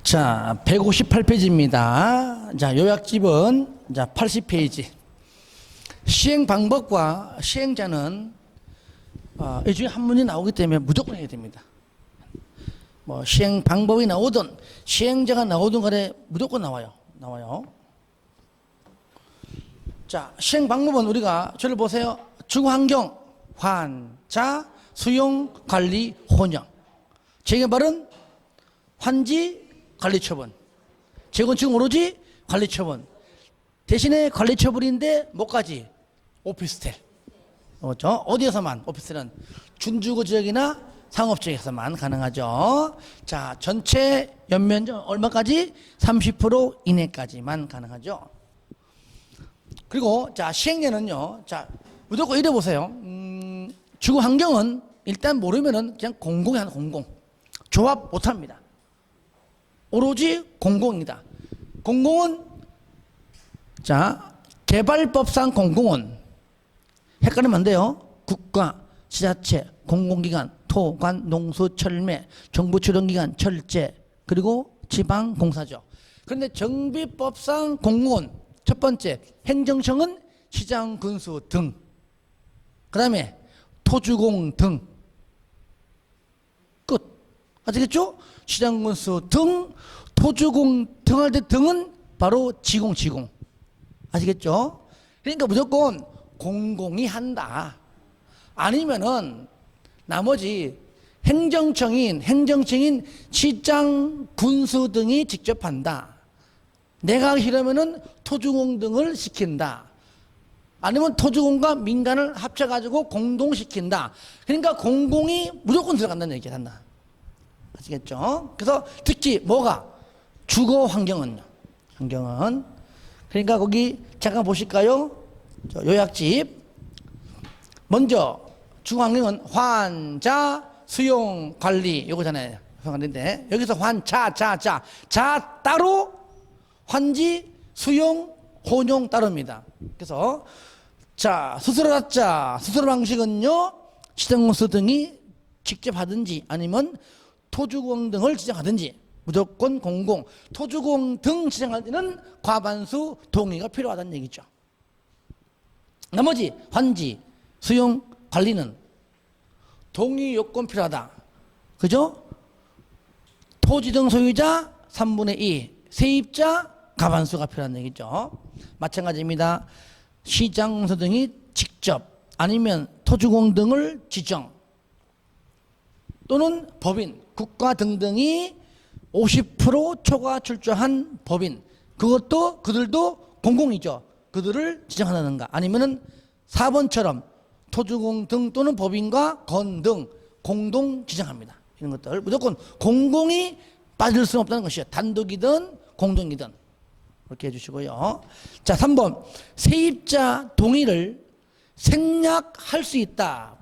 자, 158페이지입니다. 자, 요약집은 자, 80페이지. 시행 방법과 시행자는 이 중에 한 문이 나오기 때문에 무조건 해야 됩니다. 뭐 시행 방법이 나오든 시행자가 나오든 간에 무조건 나와요. 자, 시행 방법은 우리가 저를 보세요. 주거환경, 환자, 수용, 관리, 혼영. 재개발은 환지, 관리처분. 재건축은 오로지 관리처분. 대신에 관리처분인데 뭐까지? 오피스텔. 그렇죠? 어디에서만? 오피스텔은 준주거 지역이나 상업 지역에서만 가능하죠. 자, 전체 연면적 얼마까지? 30% 이내까지만 가능하죠. 그리고 자, 시행령은요. 자, 무조건 이래 보세요. 주거 환경은 일단 모르면은 그냥 공공이 하는 공공. 조합 못 합니다. 오로지 공공이다. 공공은 자, 개발법상 공공은 헷갈리면 안 돼요. 국가, 지자체, 공공기관, 토관, 농수, 철매, 정부 출연기관, 철제, 그리고 지방공사죠. 그런데 정비법상 공공은 첫 번째 행정청은 시장, 군수 등, 그 다음에 토주공 등, 끝. 아시겠죠? 시장, 군수 등, 토주공 등 할 때 등은 바로 지공. 아시겠죠? 그러니까 무조건 공공이 한다. 아니면은 나머지 행정청인 시장, 군수 등이 직접 한다. 내가 하기 싫으면은 토주공 등을 시킨다. 아니면 토주공과 민간을 합쳐가지고 공동시킨다. 그러니까 공공이 무조건 들어간다는 얘기를 한다. 아시겠죠? 그래서 특히 뭐가? 주거 환경은요. 그러니까 거기 잠깐 보실까요? 요약집. 먼저 주거 환경은 환자, 수용, 관리 요거잖아요. 관리인데 여기서 환자, 자 따로 환지, 수용, 혼용 따로입니다. 그래서 자, 수수료자, 수수료 방식은요. 시장공사 등이 직접 하든지 아니면 토주공 등을 지정하든지 무조건 공공. 토주공 등 지정할 때는 과반수 동의가 필요하다는 얘기죠. 나머지 환지, 수용, 관리는 동의 요건 필요하다. 그죠? 토지 등 소유자 3분의 2, 세입자 과반수가 필요한 얘기죠. 마찬가지입니다. 시장공사 등이 직접 아니면 토주공 등을 지정 또는 법인, 국가 등등이 50% 초과 출조한 법인, 그것도 그들도 공공이죠. 그들을 지정한다든가 아니면은 4번처럼 토주공 등 또는 법인과 건 등 공동 지정합니다. 이런 것들 무조건 공공이 빠질 수는 없다는 것이요. 단독이든 공동이든 그렇게 해주시고요. 자, 3번 세입자 동의를 생략할 수 있다.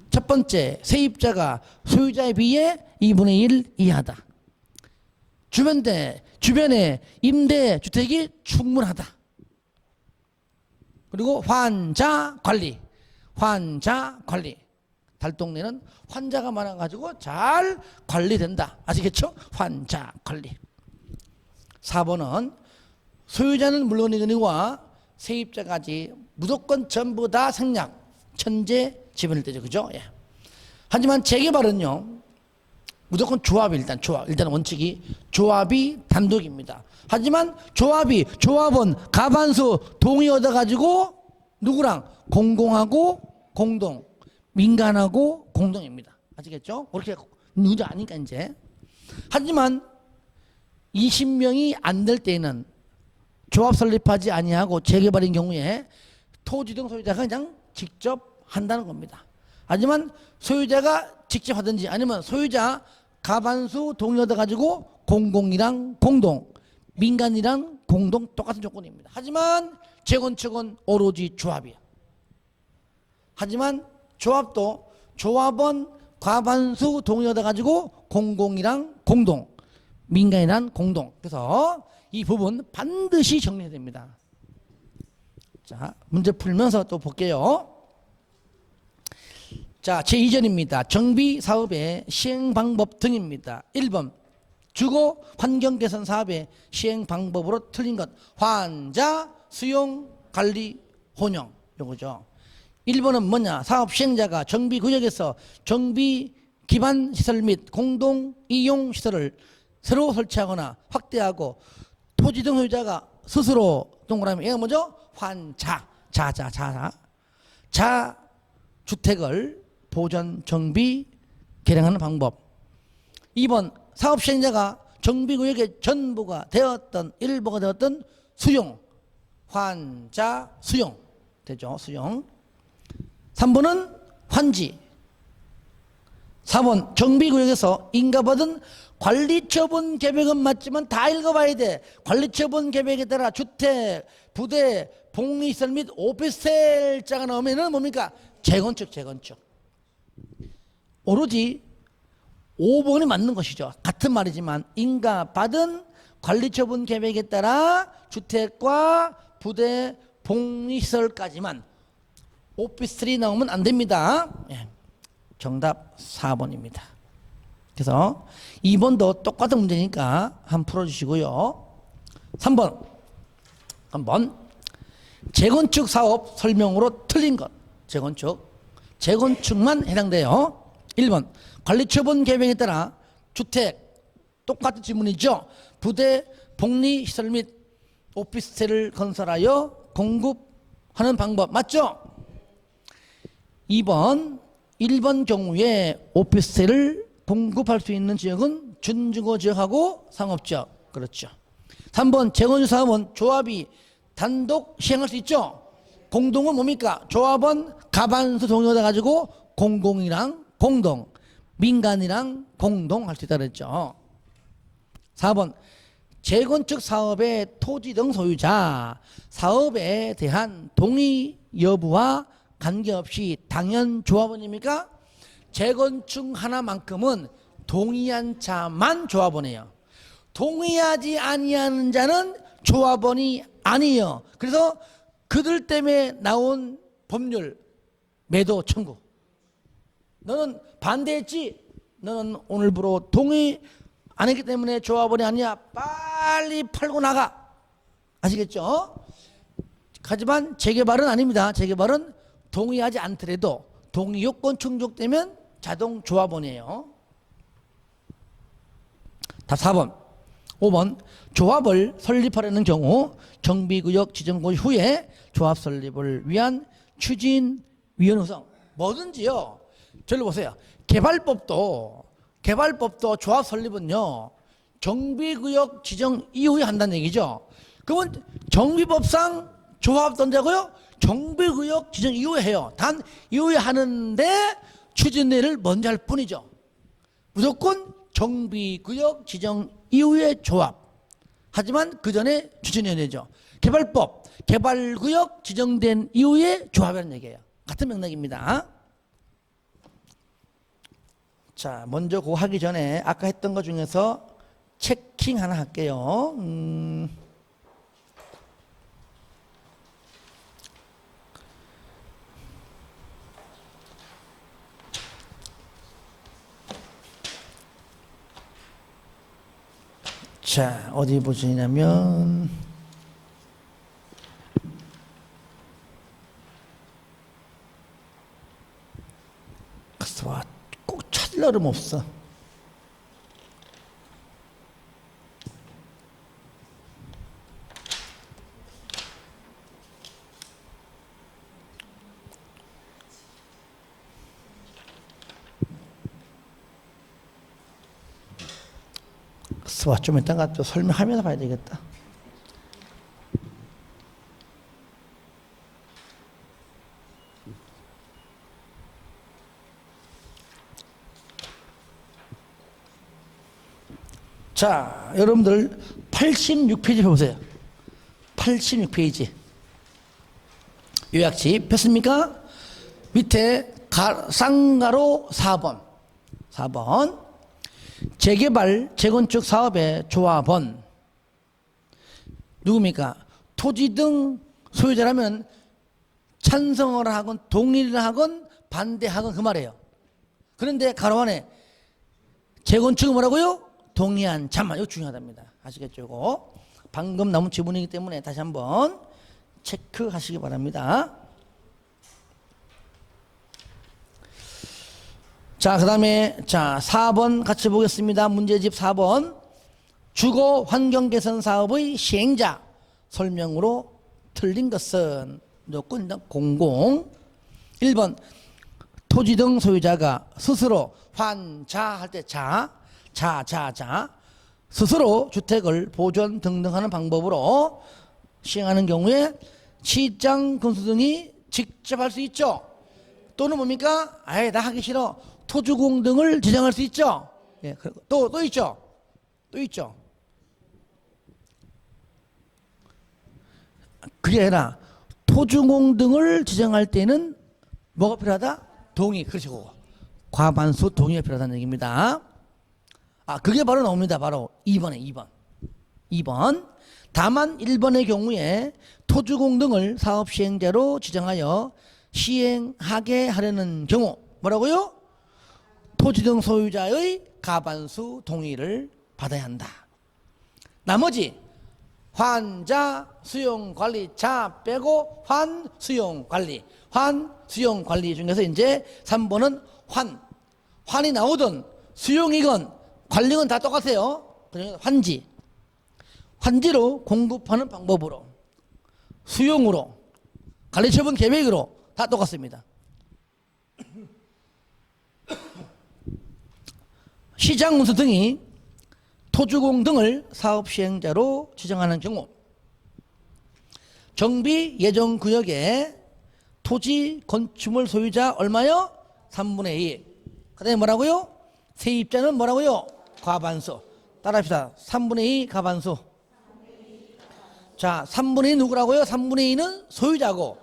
첫 번째, 세입자가 소유자에 비해 2분의 1 이하다. 주변에 임대주택이 충분하다. 그리고 환자 관리. 달동네는 환자가 많아가지고 잘 관리된다. 아시겠죠? 환자 관리. 4번은 소유자는 물론이거니와 세입자까지 무조건 전부 다 생략. 천재 지분일 때죠. 그죠? 예. 하지만 재개발은요. 무조건 조합이 일단 원칙이 조합이 단독입니다. 하지만 조합은 가반수 동의 얻어가지고 누구랑? 공공하고 공동, 민간하고 공동입니다. 아시겠죠? 그렇게 누구도 아니까 이제. 하지만 20명이 안 될 때에는 조합 설립하지 아니하고 재개발인 경우에 토지 등 소유자가 그냥 직접 한다는 겁니다. 하지만 소유자가 직접 하든지 아니면 소유자 가반수 동의 얻어가지고 공공이랑 공동, 민간이랑 공동 똑같은 조건입니다. 하지만 재건축은 오로지 조합이야. 하지만 조합은 과반수 동의 얻어가지고 공공이랑 공동, 민간이랑 공동. 그래서 이 부분 반드시 정리해야 됩니다. 자, 문제 풀면서 또 볼게요. 자, 제2전입니다. 정비 사업의 시행 방법 등입니다. 1번 주거 환경 개선 사업의 시행 방법으로 틀린 것. 환자, 수용, 관리, 혼용. 요거죠. 1번은 뭐냐? 사업 시행자가 정비구역에서 정비 기반 시설 및 공동 이용 시설을 새로 설치하거나 확대하고 토지 등 소유자가 스스로 동그라미 얘가 뭐죠? 환자, 자주택을 보존, 정비, 개량하는 방법. 2번 사업 시행자가 정비구역의 전부가 되었던 일부가 되었던 수용, 환자, 수용 되죠. 수용. 3번은 환지. 4번 정비구역에서 인가받은 관리처분 계획은 맞지만 다 읽어봐야 돼. 관리처분 계획에 따라 주택, 부대, 복리시설 및 오피스텔자가 나오면은 뭡니까? 재건축. 오로지 5번이 맞는 것이죠. 같은 말이지만 인가받은 관리처분 계획에 따라 주택과 부대, 복리시설까지만 오피스텔이 나오면 안 됩니다. 예. 정답 4번입니다. 그래서 2번도 똑같은 문제니까 한번 풀어주시고요. 3번 한번 재건축 사업 설명으로 틀린 것. 재건축만 해당돼요. 1번 관리처분 계획에 따라 주택 똑같은 지문이죠. 부대, 복리시설 및 오피스텔을 건설하여 공급하는 방법 맞죠? 2번 1번 경우에 오피스텔을 공급할 수 있는 지역은 준주거 지역하고 상업지역. 그렇죠. 3번 재건축 사업은 조합이 단독 시행할 수 있죠. 공동은 뭡니까? 조합원 가반수 동의가 가지고 공공이랑 공동, 민간이랑 공동 할 수 있다 그랬죠. 4번 재건축 사업의 토지 등 소유자 사업에 대한 동의 여부와 관계없이 당연 조합원입니까? 재건축 하나만큼은 동의한 자만 조합원이에요. 동의하지 아니하는 자는 조합원이 아니에요. 그래서 그들 때문에 나온 법률 매도 청구. 너는 반대했지? 너는 오늘부로 동의 안 했기 때문에 조합원이 아니야. 빨리 팔고 나가. 아시겠죠? 하지만 재개발은 아닙니다. 재개발은 동의하지 않더라도 동의 요건 충족되면 자동 조합원이에요. 답 4번. 5번 조합을 설립하려는 경우 정비구역 지정고 후에 조합 설립을 위한 추진위원 구성. 뭐든지요. 저를 보세요. 개발법도 조합 설립은요 정비구역 지정 이후에 한다는 얘기죠. 그러면 정비법상 조합 던자고요 정비구역 지정 이후에 해요. 단 이후에 하는데 추진위를 먼저 할 뿐이죠. 무조건 정비구역 지정 이후에 조합. 하지만 그 전에 추진위원회죠. 개발법 개발구역 지정된 이후에 조합이라는 얘기예요. 같은 맥락입니다. 자, 먼저 그거 하기 전에 아까 했던 것 중에서 체킹 하나 할게요. 자, 어디 보시냐면 꼭 찾을 어름 없어. 좀 이따가 또 설명하면서 봐야 되겠다. 자, 여러분들 86페이지 보세요. 86페이지. 요약집 폈습니까? 밑에 쌍가로 4번. 4번. 재개발, 재건축 사업의 조합원. 누굽니까? 토지 등 소유자라면 찬성을 하건 동의를 하건 반대하건 그 말이에요. 그런데 가로 안에 재건축은 뭐라고요? 동의한 자만. 이거 중요하답니다. 아시겠죠? 이거 방금 나온 지문이기 때문에 다시 한번 체크하시기 바랍니다. 자, 그 다음에, 자, 4번 같이 보겠습니다. 문제집 4번. 주거 환경 개선 사업의 시행자 설명으로 틀린 것은 무조건 공공. 1번. 토지 등 소유자가 스스로 환자할 때 자, 스스로 주택을 보존 등등 하는 방법으로 시행하는 경우에 시장 군수 등이 직접 할 수 있죠. 또는 뭡니까? 아예 나 하기 싫어. 토주공 등을 지정할 수 있죠. 예, 또 있죠. 또 있죠. 그게 아니라 토주공 등을 지정할 때는 뭐가 필요하다? 동의. 그렇죠. 과반수 동의가 필요하다는 얘기입니다. 아, 그게 바로 나옵니다. 바로 2번에 2번. 다만 1번의 경우에 토주공 등을 사업 시행자로 지정하여 시행하게 하려는 경우 뭐라고요? 토지 등 소유자의 과반수 동의를 받아야 한다. 나머지 환자 수용관리자 빼고 환수용관리 중에서 이제 3번은 환이 나오든 수용이건 관리건 다 똑같아요. 그러니까 환지로 공급하는 방법으로, 수용으로, 관리처분 계획으로 다 똑같습니다. 시장 운수 등이 토주공 등을 사업 시행자로 지정하는 경우 정비 예정 구역에 토지 건축물 소유자 얼마요? 3분의 2. 그 다음에 뭐라고요? 세입자는 뭐라고요? 과반수. 따라합시다. 3분의 2 과반수. 자, 3분의 2 누구라고요? 3분의 2는 소유자고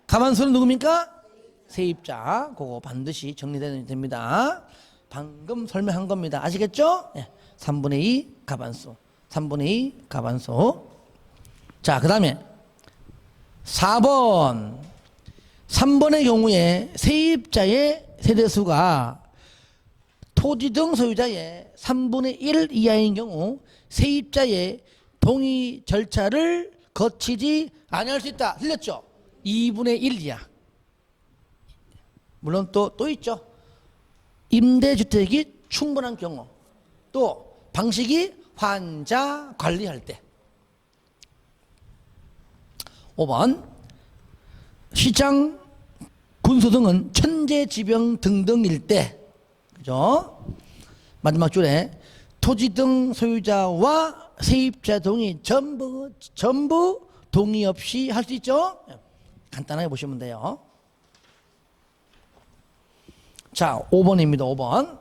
과반수는 누굽니까? 세입자. 그거 반드시 정리되어야 됩니다. 방금 설명한 겁니다. 아시겠죠? 네. 3분의 2 과반수. 3분의 2 과반수. 자, 그 다음에 4번. 3번의 경우에 세입자의 세대수가 토지 등 소유자의 3분의 1 이하인 경우 세입자의 동의 절차를 거치지 아니할 수 있다. 틀렸죠? 2분의 1 이하. 물론 또 있죠. 임대주택이 충분한 경우, 또 방식이 환자 관리할 때. 5번. 시장 군수 등은 천재지변 등등일 때, 그죠? 마지막 줄에 토지 등 소유자와 세입자 동의 전부 동의 없이 할 수 있죠? 간단하게 보시면 돼요. 자, 5번입니다. 5번.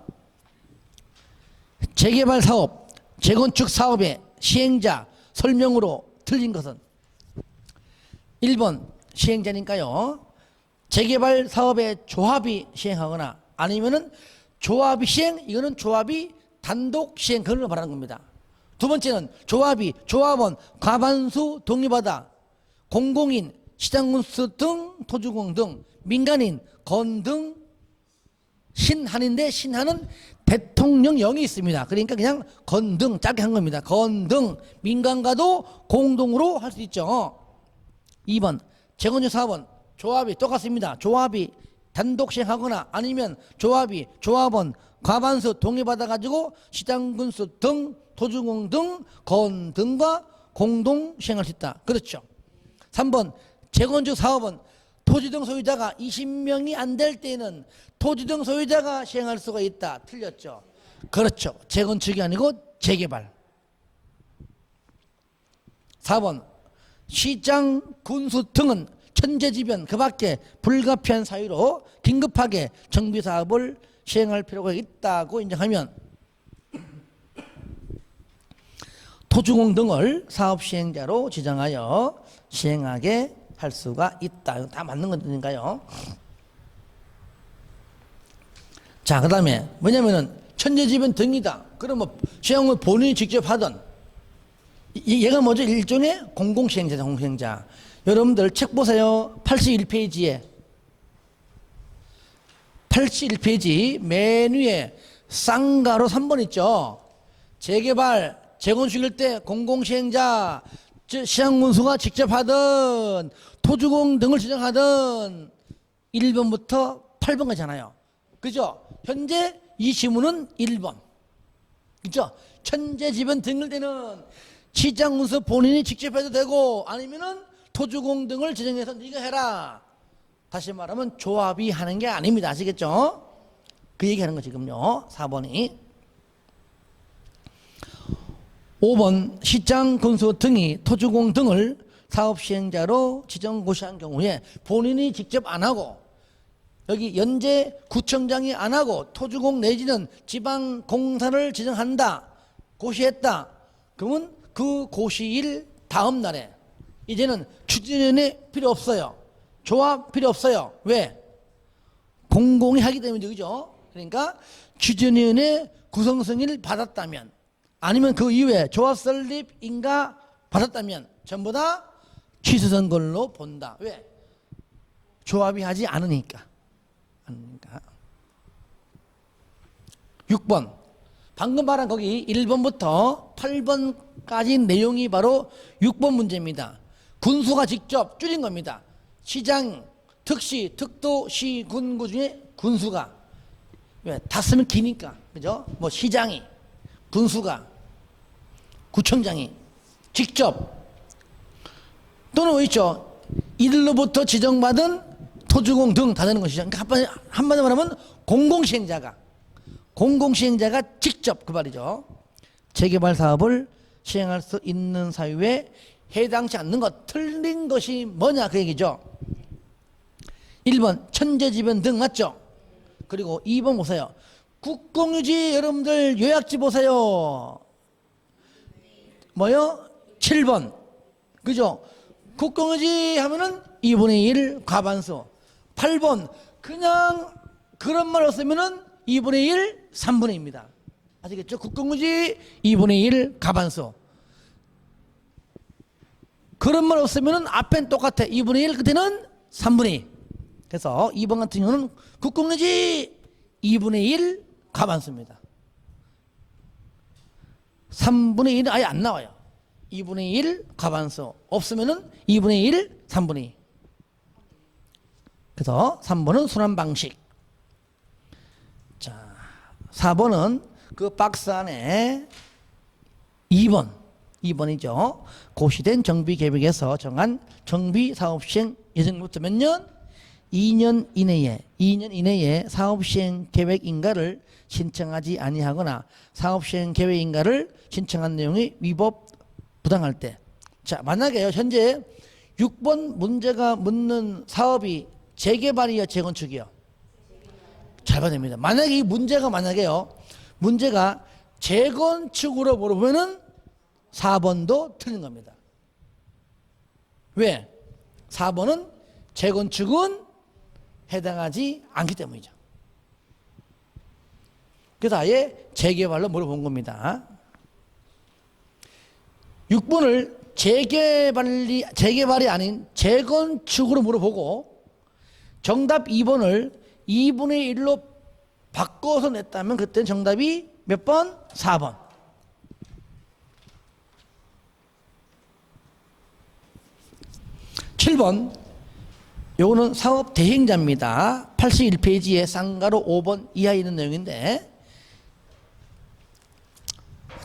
재개발 사업, 재건축 사업의 시행자 설명으로 틀린 것은 1번 시행자니까요. 재개발 사업의 조합이 시행하거나 아니면은 조합이 시행, 이거는 조합이 단독 시행, 그걸 말하는 겁니다. 두 번째는 조합원 과반수 동의받아 공공인, 시장군수 등 토주공 등 민간인, 건등 신한인데 신한은 대통령령이 있습니다. 그러니까 그냥 건등 짧게 한 겁니다. 건등 민간과도 공동으로 할 수 있죠. 2번 재건축 사업은 조합이 똑같습니다. 조합이 단독 시행하거나 아니면 조합원 과반수 동의받아 가지고 시장군수 등 토주공 등 건등과 공동 시행할 수 있다. 그렇죠. 3번 재건축 사업은 토지 등 소유자가 20명이 안 될 때는 토지 등 소유자가 시행할 수가 있다. 틀렸죠. 그렇죠. 재건축이 아니고 재개발. 4번 시장 군수 등은 천재지변 그 밖에 불가피한 사유로 긴급하게 정비사업을 시행할 필요가 있다고 인정하면 토주공 등을 사업 시행자로 지정하여 시행하게 할 수가 있다. 이거 다 맞는 거니까요. 자, 그 다음에 뭐냐면은 천재지변 등이다. 그러면 시행을 본인이 직접 하든 얘가 뭐죠? 일종의 공공시행자죠. 공공시행자. 여러분들 책 보세요. 81페이지에 81페이지 맨 위에 쌍가로 3번 있죠. 재개발, 재건축일 때 공공시행자, 즉 시장군수가 직접 하든 토주공 등을 지정하든 1번부터 8번까지잖아요. 그죠? 현재 이 지문은 1번. 그죠? 천재지변 등을 때는 시장군수 본인이 직접 해도 되고 아니면은 토주공 등을 지정해서 네가 해라. 다시 말하면 조합이 하는 게 아닙니다. 아시겠죠? 그 얘기하는 거 지금요. 4번이. 5번 시장 군수 등이 토주공 등을 사업시행자로 지정 고시한 경우에 본인이 직접 안 하고 여기 연재 구청장이 안 하고 토주공 내지는 지방공사를 지정한다. 고시했다. 그러면 그 고시일 다음 날에 이제는 추진위원회 필요 없어요. 조합 필요 없어요. 왜? 공공이 하기 때문이죠. 그죠? 그러니까 추진위원회 구성승인을 받았다면 아니면 그 이후에 조합 설립 인가 받았다면 전부 다 취소된 걸로 본다. 왜? 조합이 하지 않으니까. 6번. 방금 말한 거기 1번부터 8번까지 내용이 바로 6번 문제입니다. 군수가 직접 줄인 겁니다. 시장, 특시, 특도, 시, 군구 중에 군수가. 왜? 다 쓰면 기니까. 그죠? 뭐 시장이, 군수가, 구청장이 직접 또는 뭐 있죠? 이들로부터 지정받은 토주공 등 다 되는 것이죠. 그러니까 한마디로 말하면 공공시행자가 직접 그 말이죠. 재개발 사업을 시행할 수 있는 사유에 해당치 않는 것, 틀린 것이 뭐냐 그 얘기죠. 1번 천재지변 등 맞죠? 그리고 2번 보세요. 국공유지 여러분들 요약지 보세요. 뭐요? 7번. 그죠? 국공유지 하면은 2분의 1 과반수. 8번 그냥 그런 말 없으면은 2분의 1 3분의 2입니다. 아시겠죠? 국공유지 2분의 1 과반수. 그런 말 없으면은 앞엔 똑같아. 2분의 1 끝에는 3분의 2. 그래서 2번 같은 경우는 국공유지 2분의 1 과반수입니다. 3분의 1은 아예 안 나와요. 2분의 1 과반수. 없으면은 2분의 1 3분의 2. 그래서 3번은 순환 방식. 자, 4번은 그 박스 안에 2번이죠. 고시된 정비계획에서 정한 정비사업시행 예정부터 몇 년? 2년 이내에 사업시행 계획인가를 신청하지 아니하거나 사업시행 계획인가를 신청한 내용이 위법 부당할 때. 자, 만약에요 현재 6번 문제가 묻는 사업이 재개발이요 재건축이요? 잘 봐야 됩니다. 만약에 이 문제가 문제가 재건축으로 물어보면은 4번도 틀린 겁니다. 왜? 4번은 재건축은 해당하지 않기 때문이죠. 그래서 아예 재개발로 물어본 겁니다. 6번을 재개발이 아닌 재건축으로 물어보고 정답 2번을 2분의 1로 바꿔서 냈다면 그때는 정답이 몇 번? 4번. 7번. 요거는 사업 대행자입니다. 81페이지에 쌍가로 5번 이하에 있는 내용인데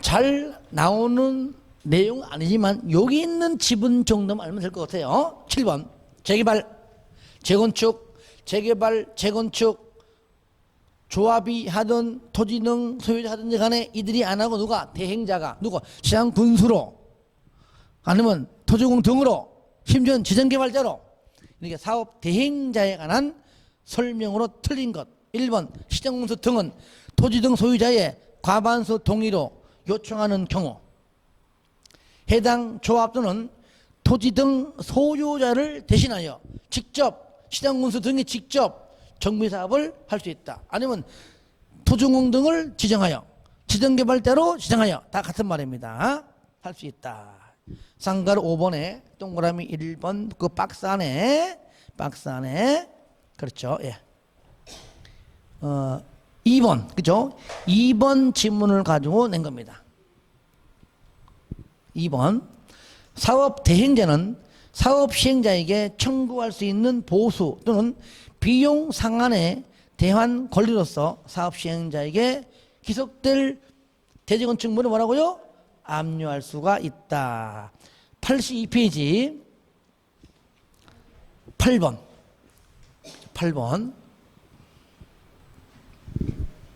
잘 나오는 내용은 아니지만 여기 있는 지분 정도만 알면 될 것 같아요. 7번. 재개발, 재건축, 재개발, 재건축 조합이 하든 토지 등 소유자 하든지 간에 이들이 안 하고 누가? 대행자가 누구? 시장 군수로 아니면 토지공 등으로 심지어는 지정개발자로 이렇게 사업 대행자에 관한 설명으로 틀린 것. 1번 시장군수 등은 토지 등 소유자의 과반수 동의로 요청하는 경우 해당 조합 또는 토지 등 소유자를 대신하여 직접 시장군수 등이 직접 정비사업을 할 수 있다. 아니면 토지공 등을 지정하여 지정개발자로 지정하여 다 같은 말입니다. 할 수 있다. 쌍가루 5번에 동그라미 1번 그 박스 안에 그렇죠. 예. 2번 그죠? 2번 지문을 가지고 낸 겁니다. 2번 사업 대행자는 사업 시행자에게 청구할 수 있는 보수 또는 비용 상한에 대한 권리로서 사업 시행자에게 기속될 대지건축물을 뭐라고요? 압류할 수가 있다. 82페이지 8번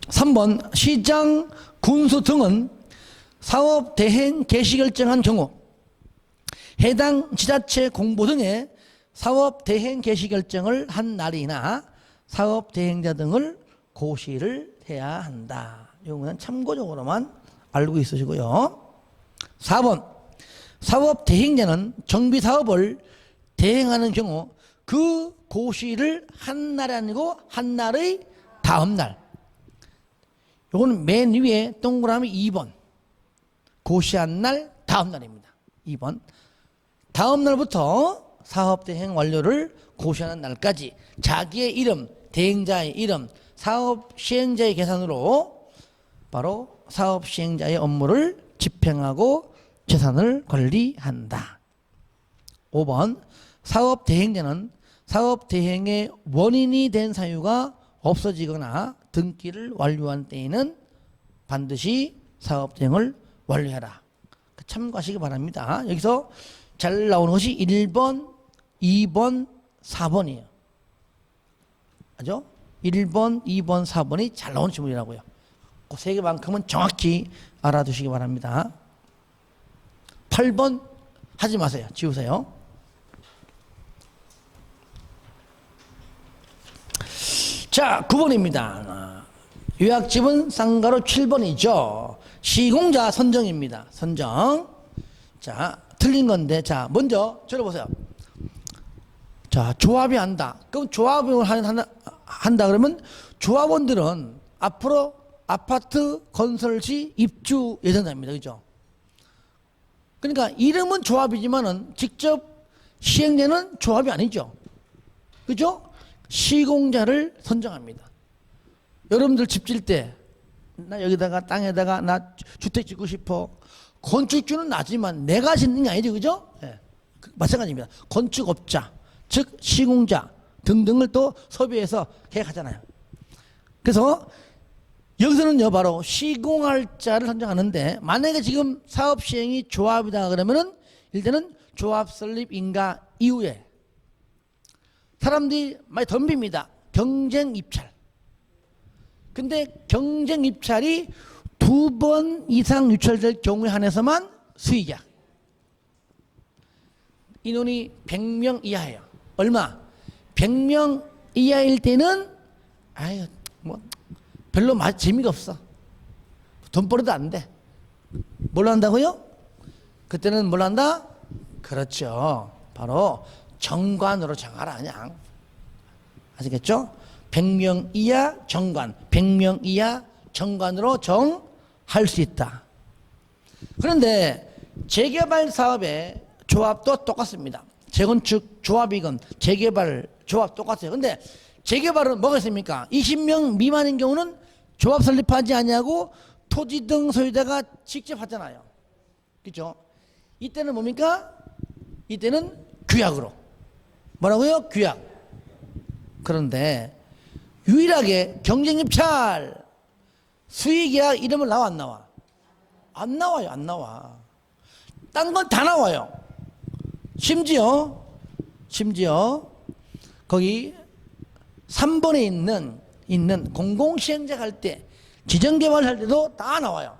3번 시장, 군수 등은 사업 대행 개시 결정한 경우 해당 지자체 공보 등에 사업 대행 개시 결정을 한 날이나 사업 대행자 등을 고시를 해야 한다. 이거는 참고적으로만 알고 있으시고요. 4번 사업 대행자는 정비 사업을 대행하는 경우 그 고시를 한 날이 아니고 한 날의 다음 날. 요거는 맨 위에 동그라미 2번. 고시한 날 다음 날입니다. 2번. 다음 날부터 사업 대행 완료를 고시하는 날까지 자기의 이름, 대행자의 이름, 사업 시행자의 계산으로 바로 사업 시행자의 업무를 집행하고 재산을 관리한다. 5번 사업 대행자는 사업 대행의 원인이 된 사유가 없어지거나 등기를 완료한 때에는 반드시 사업 대행을 완료해라. 참고하시기 바랍니다. 여기서 잘 나오는 것이 1번, 2번, 4번이에요. 맞죠? 1번, 2번, 4번이 잘 나오는 질문이라고요. 그 세 개만큼은 정확히 알아두시기 바랍니다. 8번 하지 마세요. 지우세요. 자, 9번입니다. 요약집은 쌍가로 7번이죠. 시공자 선정입니다. 선정. 자, 틀린 건데, 자, 먼저 저를 보세요. 자, 조합이 한다. 그럼 조합을 한다 그러면 조합원들은 앞으로 아파트 건설 시 입주 예정자입니다. 그죠? 그러니까 이름은 조합이지만은 직접 시행되는 조합이 아니죠. 그죠? 시공자를 선정합니다. 여러분들 집 질 때 나 여기다가 땅에다가 나 주택 짓고 싶어. 건축주는 나지만 내가 짓는 게 아니죠. 그죠? 네. 마찬가지입니다. 건축업자, 즉 시공자 등등을 또 섭외해서 계획하잖아요. 그래서 여기서는요 바로 시공할 자를 선정하는데 만약에 지금 사업 시행이 조합이다 그러면은 일단은 조합 설립 인가 이후에 사람들이 많이 덤빕니다. 경쟁 입찰. 근데 경쟁 입찰이 2번 이상 유찰될 경우에 한해서만 수의계약. 인원이 100명 이하예요. 얼마? 100명 이하일 때는 아유 뭐 별로 재미가 없어. 돈 벌어도 안 돼. 뭘로 한다고요? 그때는 뭘 한다? 그렇죠. 바로 정관으로 정하라 그냥. 아시겠죠? 100명 이하 정관, 100명 이하 정관으로 정할 수 있다. 그런데 재개발 사업의 조합도 똑같습니다. 재건축 조합이건 재개발 조합 똑같아요. 근데 재개발은 뭐가 있습니까? 20명 미만인 경우는 조합 설립하지 아니하고 토지 등 소유자가 직접 하잖아요. 그렇죠? 이때는 뭡니까? 이때는 규약으로. 뭐라고요? 규약. 그런데 유일하게 경쟁입찰 수의계약 이름을 나와 안 나와? 안 나와요. 안 나와. 딴 건 다 나와요. 심지어 거기 3번에 있는 공공시행자 할 때 지정개발 할 때도 다 나와요.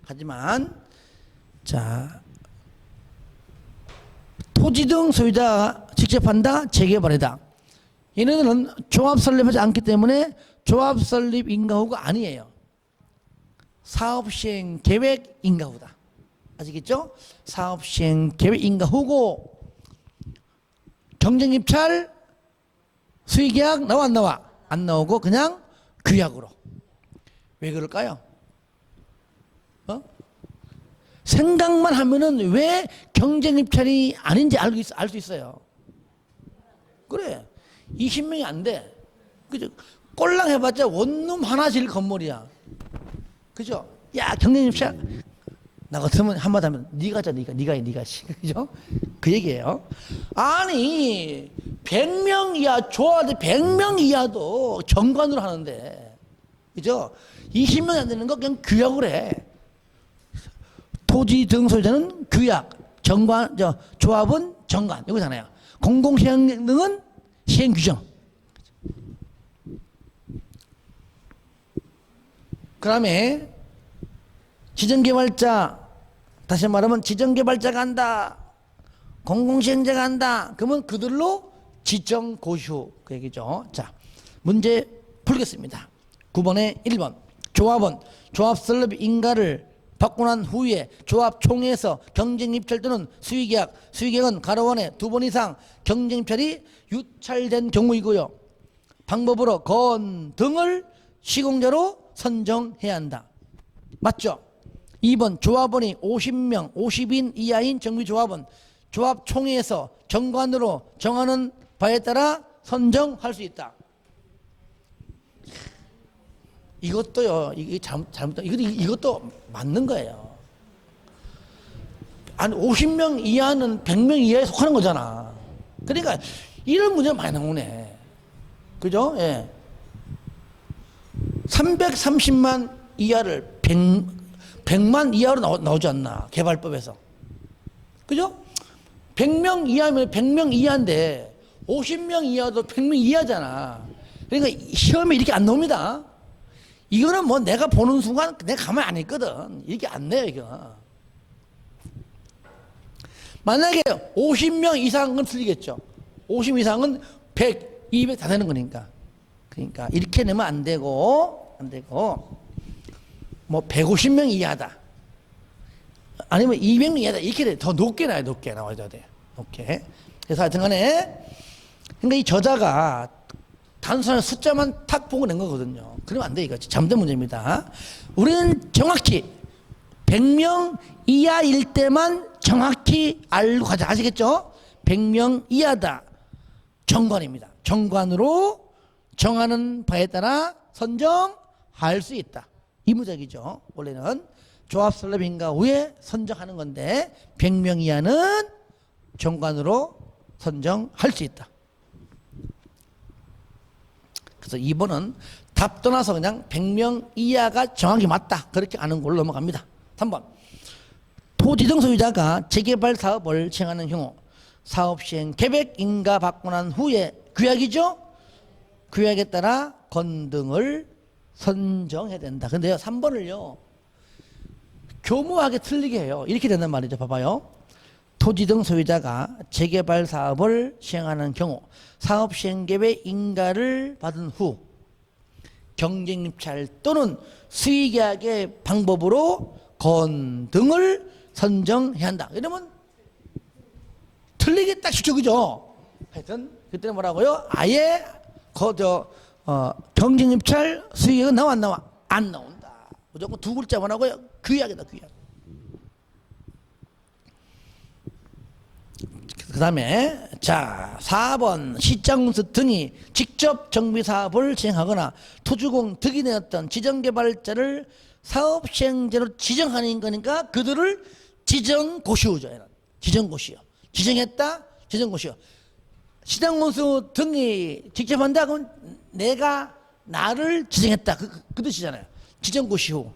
하지만 자 토지 등 소유자가 직접 한다 재개발이다. 얘네들은 조합 설립하지 않기 때문에 조합 설립 인가후가 아니에요. 사업 시행 계획 인가후다. 아시겠죠? 사업 시행 계획 인가후고 경쟁 입찰 수의계약 나와 안 나와? 안 나오고 그냥 규약으로. 왜 그럴까요? 생각만 하면은 왜 경쟁 입찰이 아닌지 알 수 있어요. 그래. 20명이 안 돼. 그죠? 꼴랑 해봤자 원룸 하나 질 건물이야. 그죠? 야, 경쟁 입찰 나 같으면 한마디 하면 네가 자 네가 그죠? 그 얘기예요. 아니 100명 이하 조합원들 100명 이하도 정관으로 하는데 그죠? 20명이 안 되는 거 그냥 규약을 해. 토지 등 소유자는 규약, 정관, 조합은 정관 여기잖아요. 공공시행 등은 시행 규정. 그 다음에 지정개발자, 다시 말하면 지정개발자가 한다, 공공시행자가 한다. 그러면 그들로 지정고시후 그 얘기죠. 자, 문제 풀겠습니다. 9번에 1번 조합원, 조합설립 인가를 받고 난 후에 조합총회에서 경쟁입찰 또는 수의계약, 수의계약은 가로원에 2번 이상 경쟁입찰이 유찰된 경우이고요. 방법으로 건 등을 시공자로 선정해야 한다. 맞죠? 2번 조합원이 50명, 50인 이하인 정비조합원 조합총회에서 정관으로 정하는 바에 따라 선정할 수 있다. 이것도요, 이게 이것도 맞는 거예요. 아니, 50명 이하는 100명 이하에 속하는 거잖아. 그러니까 이런 문제가 많이 나오네. 그죠? 예. 330만 이하를 100만 이하로 나오지 않나, 개발법에서. 그죠? 100명 이하면 100명 이하인데 50명 이하도 100명 이하잖아. 그러니까 시험에 이렇게 안 나옵니다. 이거는 뭐 내가 보는 순간 내가 가만히 안 있거든. 이렇게 안 내요, 이거. 만약에 50명 이상은 틀리겠죠. 50 이상은 100, 200 다 되는 거니까. 그러니까 이렇게 내면 안 되고, 뭐 150명 이하다. 아니면 200명 이하다. 이렇게 더 높게 나와요, 높게 나와야 돼. 높게. 그래서 하여튼 간에, 그러니까 이 저자가 단순한 숫자만 탁 보고 낸 거거든요. 그러면 안 돼, 이거. 잘못된 문제입니다. 우리는 정확히 100명 이하일 때만 정확히 알고 가자. 아시겠죠? 100명 이하다. 정관입니다. 정관으로 정하는 바에 따라 선정할 수 있다. 이 문제이죠. 원래는 조합설립 인가 후에 선정하는 건데 100명 이하는 정관으로 선정할 수 있다. 그래서 2번은 답 떠나서 그냥 100명 이하가 정확히 맞다. 그렇게 아는 걸로 넘어갑니다. 3번 토지 등 소유자가 재개발 사업을 시행하는 경우 사업시행 계획 인가 받고 난 후에 규약이죠. 규약에 따라 건등을 선정해야 된다. 근데요 3번을요 교묘하게 틀리게 해요. 이렇게 된단 말이죠. 봐봐요. 토지 등 소유자가 재개발 사업을 시행하는 경우 사업시행계획 인가를 받은 후 경쟁입찰 또는 수의계약의 방법으로 건등을 선정해야 한다. 이러면 틀리게 딱 시켜그죠. 하여튼 그때는 뭐라고요? 아예 경쟁입찰 수의계약은 나와 안 나와? 안 나온다. 무조건 두 글자만 하고요. 규약이다, 규약. 그 다음에 자 4번 시장공사 등이 직접 정비사업을 시행하거나 토주공 득이 내었던 지정개발자를 사업시행자로 지정하는 거니까 그들을 지정고시우죠. 지정고시요. 지정했다? 지정고시요. 시장공사 등이 직접 한다? 그러면 내가 나를 지정했다. 그 뜻이잖아요. 지정고시후.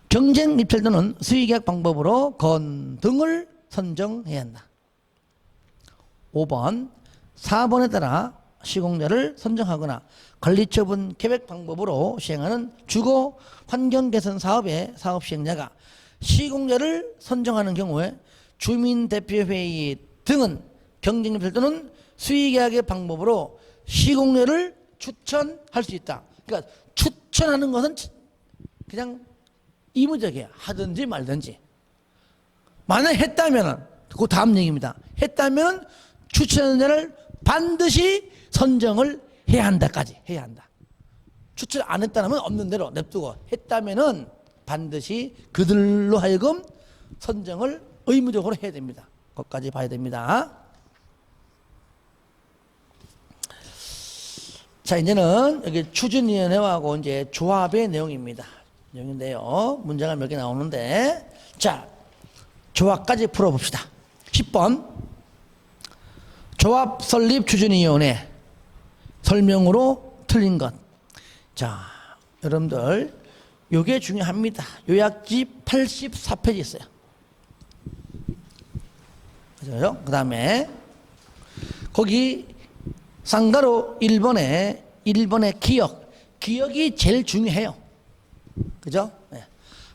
경쟁입찰 또는 수의계약 방법으로 건등을 선정해야 한다. 5번 4번에 따라 시공자를 선정하거나 관리처분 계획 방법으로 시행하는 주거 환경개선 사업의 사업시행자가 시공자를 선정하는 경우에 주민대표회의 등은 경쟁입찰 또는 수의계약의 방법으로 시공자를 추천할 수 있다. 그러니까 추천하는 것은 그냥 이무적이야. 하든지 말든지. 만약 했다면, 그 다음 얘기입니다. 했다면 추천자를 반드시 선정을 해야 한다까지 해야 한다. 추천 안 했다면 없는 대로 냅두고 했다면은 반드시 그들로 하여금 선정을 의무적으로 해야 됩니다. 그것까지 봐야 됩니다. 자, 이제는 여기 추진위원회하고 이제 조합의 내용입니다. 내용인데요. 문제가 몇 개 나오는데, 자, 조합까지 풀어봅시다. 10번. 조합 설립 추진위원회 설명으로 틀린 것. 자, 여러분들 요게 중요합니다. 요약지 84페이지 있어요. 맞아요? 그 다음에 거기 상가로 1번에 기억이 제일 중요해요. 그죠? 네.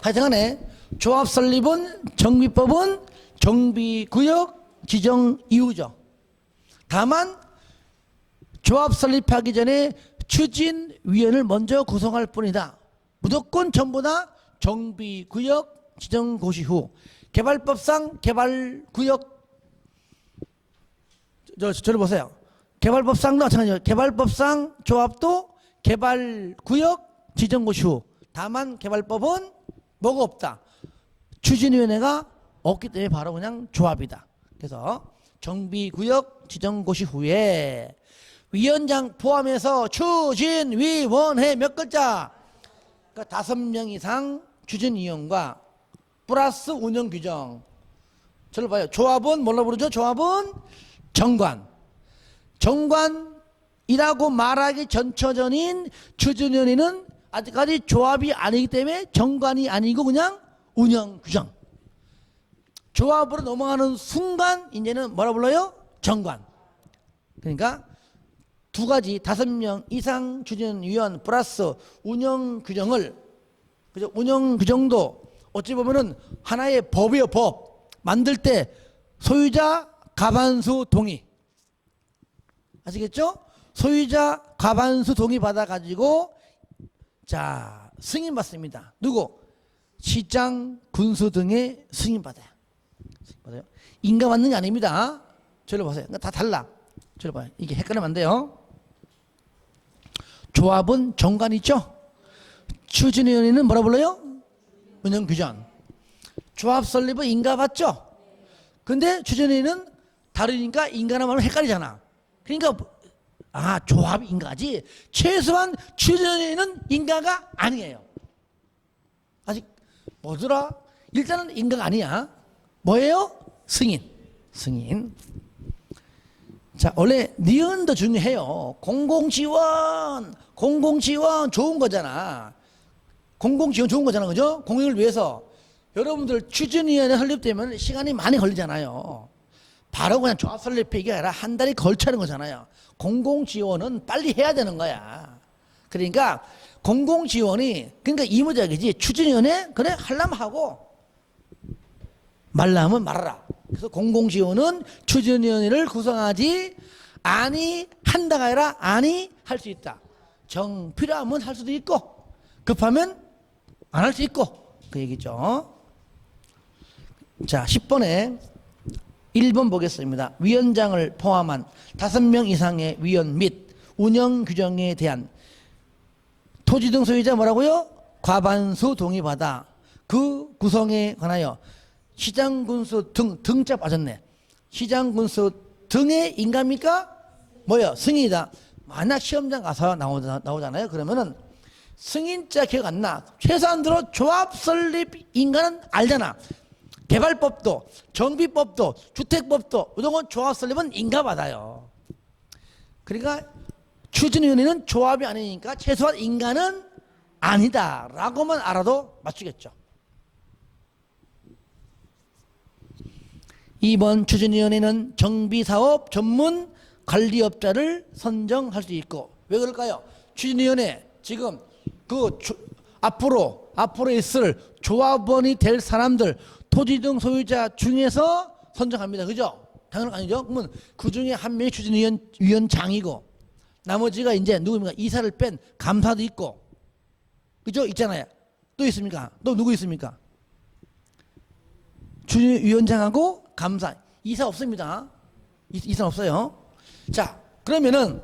하여튼간에 조합 설립은 정비법은 정비구역 지정 이유죠. 다만 조합 설립하기 전에 추진위원을 먼저 구성할 뿐이다. 무조건 전부 다 정비구역 지정 고시 후 개발법상 개발구역 저를 보세요. 개발법상도 마찬가지예요. 개발법상 조합도 개발구역 지정 고시 후. 다만 개발법은 뭐가 없다. 추진위원회가 없기 때문에 바로 그냥 조합이다. 그래서 정비구역 지정 고시 후에 위원장 포함해서 추진위원회 몇 글자? 그러니까 5명 이상 추진위원과 플러스 운영규정. 저를 봐요. 조합은 뭘로 부르죠? 조합은 정관. 정관이라고 말하기 전처전인 추진위원회는 아직까지 조합이 아니기 때문에 정관이 아니고 그냥 운영규정. 조합으로 넘어가는 순간 이제는 뭐라 불러요? 정관. 그러니까 두 가지 5명 이상 추진위원 플러스 운영규정을, 그죠? 운영규정도 어찌 보면은 하나의 법이에요. 법 만들 때 소유자 과반수 동의, 아시겠죠? 소유자 과반수 동의 받아 가지고 자 승인 받습니다. 누구? 시장, 군수 등의 승인 받아요. 인가 받는 게 아닙니다. 저를 보세요. 다 달라. 저를 봐요. 이게 헷갈리면 안 돼요. 조합은 정관 있죠? 추진위원회는 뭐라 불러요? 운영규정. 조합 설립은 인가 받죠? 근데 추진위원회는 다르니까 인가나 말하면 헷갈리잖아. 그러니까 조합이 인가지 최소한 추진위원회는 인가가 아니에요. 아직 뭐더라? 일단은 인가가 아니야. 뭐예요? 승인. 자, 원래 니은도 중요해요. 공공지원 좋은 거잖아. 공공지원 좋은 거잖아. 그죠? 공익을 위해서. 여러분들 추진위원회 설립되면 시간이 많이 걸리잖아요. 바로 그냥 조합 설립이 아니라 한 달이 걸쳐 하는 거잖아요. 공공지원은 빨리 해야 되는 거야. 그러니까 공공지원이, 그러니까 이모작이지. 추진위원회 그래 하려면 하고 말라면 말아라. 그래서 공공지원은 추진위원회를 구성하지 한다가 아니라 할 수 있다. 필요하면 할 수도 있고 급하면 안 할 수 있고 그 얘기죠. 자, 10번에 1번 보겠습니다. 위원장을 포함한 5명 이상의 위원 및 운영 규정에 대한 토지 등 소유자 뭐라고요? 과반수 동의받아 그 구성에 관하여 시장 군수 등자 빠졌네. 시장 군수 등의 인가입니까? 뭐요? 승인이다. 만약 시험장 가서 나오잖아요. 그러면은 승인자 기억 안 나. 최소한 들어 조합 설립 인가는 알잖아. 개발법도 정비법도 주택법도 이런 건 조합 설립은 인가 받아요. 그러니까 추진위원회는 조합이 아니니까 최소한 인가는 아니다라고만 알아도 맞추겠죠. 2번 추진위원회는 정비사업 전문 관리업자를 선정할 수 있고. 왜 그럴까요? 추진위원회 지금 앞으로 있을 조합원이 될 사람들 토지 등 소유자 중에서 선정합니다. 그죠? 당연한 거 아니죠? 그러면 그 중에 한 명이 추진위원장이고 나머지가 이제 누구입니까? 이사를 뺀 감사도 있고, 그죠? 있잖아요. 또 있습니까? 또 누구 있습니까? 추진위원장하고 감사. 이사 없습니다. 이사 없어요. 자, 그러면은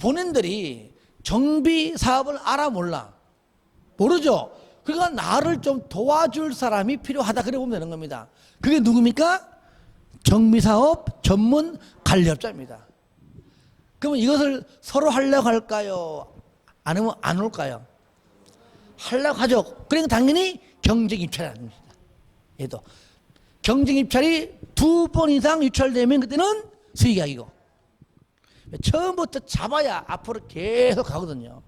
본인들이 정비 사업을 알아 몰라? 모르죠? 그러니까 나를 좀 도와줄 사람이 필요하다. 그래 보면 되는 겁니다. 그게 누굽니까? 정비사업 전문 관리업자입니다. 그러면 이것을 서로 하려고 할까요? 아니면 안 올까요? 하려고 하죠. 그러니까 당연히 경쟁 입찰이 아닙니다. 얘도 경쟁 입찰이 2번 이상 유찰되면 그때는 수의계약이고, 처음부터 잡아야 앞으로 계속 가거든요.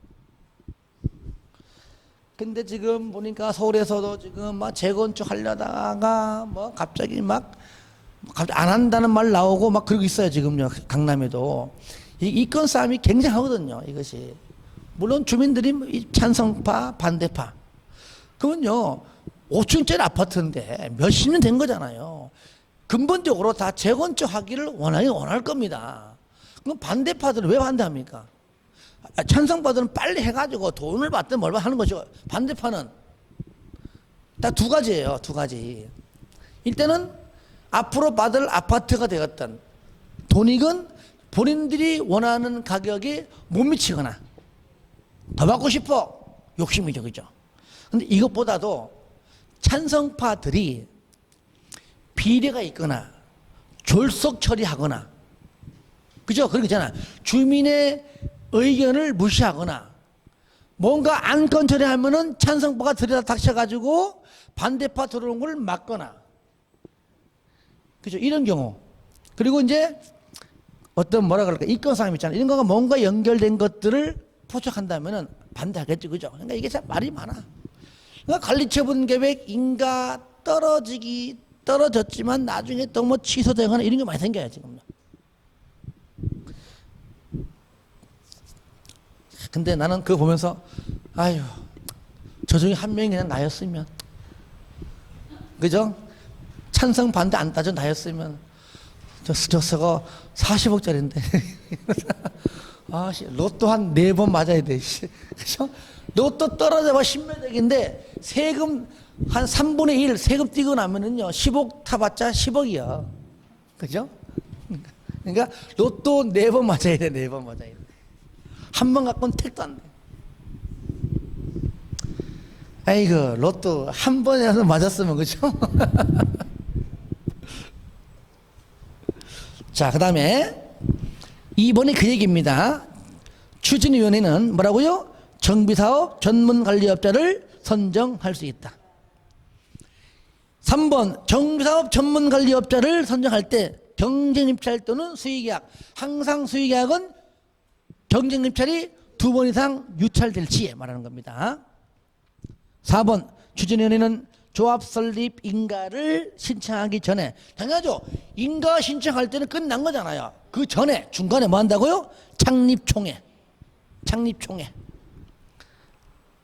근데 지금 보니까 서울에서도 지금 막 재건축 하려다가 뭐 갑자기 안 한다는 말 나오고 막 그러고 있어요. 지금요. 강남에도 이 이권 싸움이 굉장하거든요. 이것이 물론 주민들이 찬성파 반대파, 그건요 5층짜리 아파트인데 몇십 년 된 거잖아요. 근본적으로 다 재건축하기를 원할 겁니다. 그럼 반대파들은 왜 반대합니까? 찬성파들은 빨리 해가지고 돈을 받든 뭘 하는 것이고, 반대파는 딱 2가지예요. 2가지. 일단은 앞으로 받을 아파트가 되었던 돈익은 본인들이 원하는 가격에 못 미치거나 더 받고 싶어, 욕심이죠. 그죠? 근데 이것보다도 찬성파들이 비례가 있거나 졸속 처리하거나, 그죠? 그러잖아. 주민의 의견을 무시하거나 뭔가 안건 처리하면은 찬성파가 들여다 닥쳐가지고 반대파 들어오는 걸 막거나, 그죠? 이런 경우. 그리고 이제 어떤 뭐라 그럴까, 이권 싸움 있잖아요. 이런 거가 뭔가 연결된 것들을 포착한다면은 반대하겠죠. 그죠? 그러니까 이게 참 말이 많아. 그러니까 관리처분 계획 인가 떨어졌지만 나중에 또 뭐 취소되거나 이런 게 많이 생겨요. 지금. 근데 나는 그거 보면서 아유, 저 중에 한 명이 그냥 나였으면, 그죠? 찬성 반대 안 따져 나였으면 저거 40억짜리인데 아, 로또 한 4번 맞아야 돼. 그죠? 로또 떨어져봐 10매덕인데 세금 한 3분의 1 세금 띄고 나면은요 10억 타봤자 10억이야. 그죠? 그러니까 로또 4번 맞아야 돼. 4번 맞아야 돼. 한 번 갖고는 택도 안 돼. 아이고, 로또 한 번이라도 맞았으면, 그죠? 자, 그 다음에 2번이 그 얘기입니다. 추진위원회는 뭐라고요? 정비사업 전문관리업자를 선정할 수 있다. 3번 정비사업 전문관리업자를 선정할 때 경쟁입찰 또는 수의계약, 항상 수의계약은 경쟁입찰이 2번 이상 유찰될지 말하는 겁니다. 4번 추진위원회는 조합 설립 인가를 신청하기 전에, 당연하죠. 인가 신청할 때는 끝난 거잖아요. 그 전에 중간에 뭐 한다고요? 창립총회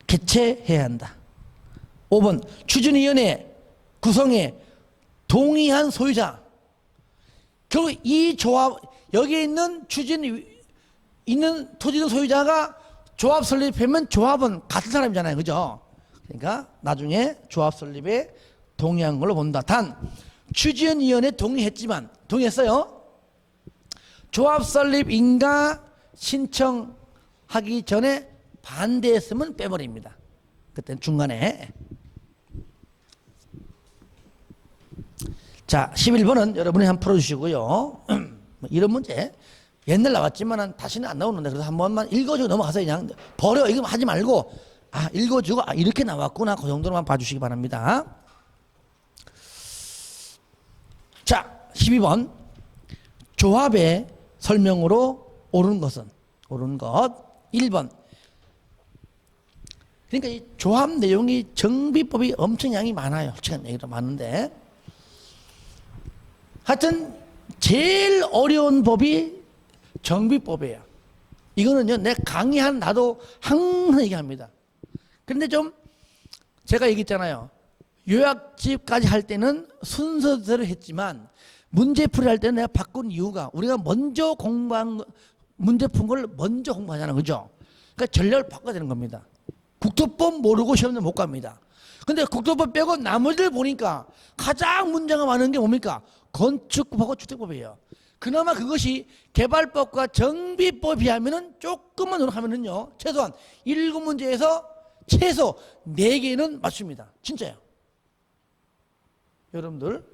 개최해야 한다. 5번 추진위원회 구성에 동의한 소유자, 결국 이 조합, 여기에 있는 있는 토지의 소유자가 조합 설립하면 조합은 같은 사람이잖아요. 그죠? 그러니까 나중에 조합 설립에 동의한 걸로 본다. 단 추진위원회 동의했어요. 조합 설립 인가 신청하기 전에 반대했으면 빼버립니다. 그때는 중간에. 자, 11번은 여러분이 한번 풀어주시고요. 이런 문제 옛날 나왔지만 다시는 안 나오는데, 그래서 한 번만 읽어주고 넘어가서 그냥 버려. 이거 하지 말고 읽어주고 이렇게 나왔구나, 그 정도로만 봐주시기 바랍니다. 자, 12번 조합의 설명으로 옳은 것 1번. 그러니까 이 조합 내용이 정비법이 엄청 양이 많아요. 솔직한 얘기도 많은데, 하여튼 제일 어려운 법이 정비법이에요. 이거는요, 내 강의한 나도 항상 얘기합니다. 근데 좀 제가 얘기했잖아요. 요약집까지 할 때는 순서대로 했지만 문제풀이 할 때는 내가 바꾼 이유가, 우리가 먼저 공부한 문제 푼 걸 먼저 공부하잖아요. 그죠? 그러니까 전략을 바꿔야 되는 겁니다. 국토법 모르고 시험을 못 갑니다. 근데 국토법 빼고 나머지를 보니까 가장 문제가 많은 게 뭡니까? 건축법하고 주택법이에요. 그나마 그것이 개발법과 정비법에 비하면은 조금만 노력하면은요, 최소한 7문제에서 최소 4개는 맞춥니다. 진짜요. 여러분들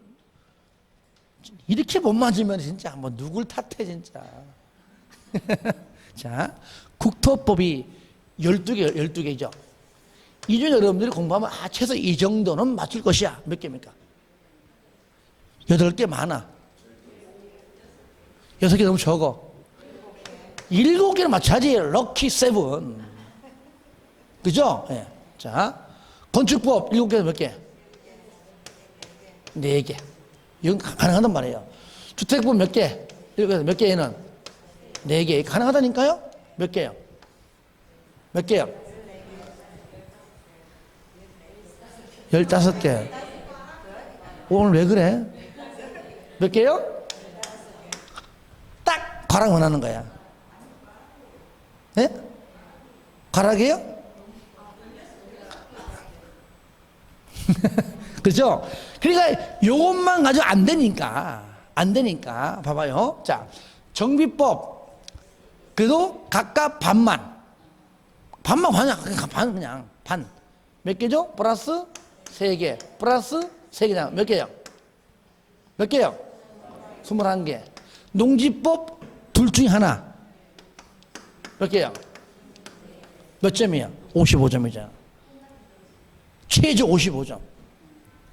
이렇게 못 맞으면 진짜 뭐 누굴 탓해 진짜. 자, 국토법이 12개죠. 이 중에 여러분들이 공부하면 최소 이 정도는 맞출 것이야. 몇 개입니까? 8개 많아. 6개 너무 적어. 7개는 맞춰야지. 럭키 세븐. 그죠? 예. 자, 건축법 7개 몇 개? 4개. 이건 가능하단 말이에요. 주택법 몇 개? 7개 몇 개에는? 4개. 가능하다니까요? 몇 개요? 몇 개요? 15개. 오늘 왜 그래? 몇 개요? 딱 가락 원하는 거야. 예? 가락이에요? 그렇죠? 그러니까 요것만 가지고 안 되니까 봐봐요. 자, 정비법 그래도 각각 반만 그냥 반 몇 개죠? 플러스 3개 플러스 3개잖아. 몇 개요? 몇 개요? 21개. 농지법 둘 중에 하나 몇 개요? 몇 점이야? 55점이잖아. 최저 55점.